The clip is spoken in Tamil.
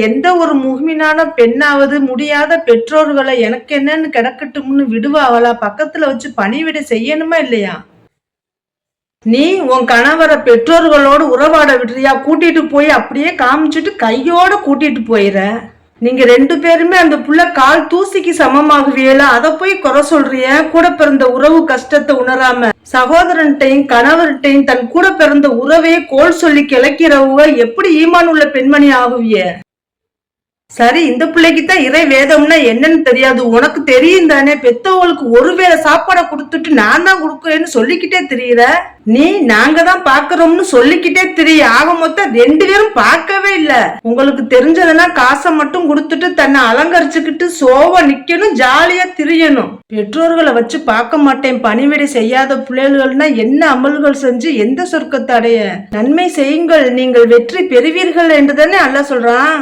எந்த ஒரு முஹ்மினான பெண்ணாவது முடியாத பெற்றோர்களை எனக்கு என்னன்னு கிடக்கட்டும்னு விடுவாவளா? பக்கத்துல வச்சு பணிவிடை செய்யணுமா இல்லையா? நீ உன் கணவரை பெற்றோர்களோடு உறவாட விடுறியா? கூட்டிட்டு போய் அப்படியே காமிச்சிட்டு கையோட கூட்டிட்டு போயிற. நீங்க 2 பேருமே அந்த புள்ள கால் தூசிக்கு சமமாகுவியல, அதை போய் குறை சொல்றிய? கூட பிறந்த உறவு கஷ்டத்தை உணராம சகோதரன்ட்டையும் கணவர்கிட்டையும் தன் கூட பிறந்த உறவையே கோல் சொல்லி கிளக்கிறவங்க எப்படி ஈமான் உள்ள பெண்மணி ஆகுவிய? சரி, இந்த பிள்ளைக்கு தான் இறை வேதம்னா என்னன்னு தெரியாது, உனக்கு தெரியும் தானே? பெத்தவங்களுக்கு ஒருவேளை சாப்பாடை கொடுத்துட்டு நான் தான் கொடுக்கறேன்னு சொல்லிக்கிட்டே தெரியுற. நீ நாங்க தான் பாக்குறோம்னு சொல்லிக்கிட்டே தெரிய. ஆக மொத்தம் 2 பேரும் பார்க்கவே இல்ல. உங்களுக்கு தெரிஞ்சதுன்னா காசை மட்டும் கொடுத்துட்டு தன்னை அலங்கரிச்சுக்கிட்டு சோவா நிக்கணும், ஜாலியா திரியணும். பெற்றோர்களை வச்சு பார்க்க மாட்டேன் பணிவிடை செய்யாத பிள்ளைகள்னா என்ன அமல்கள் செஞ்சு எந்த சொர்க்கத்தை அடைய? நன்மை செய்யுங்கள், நீங்கள் வெற்றி பெறுவீர்கள் என்று தானே அல்லாஹ் சொல்றான்.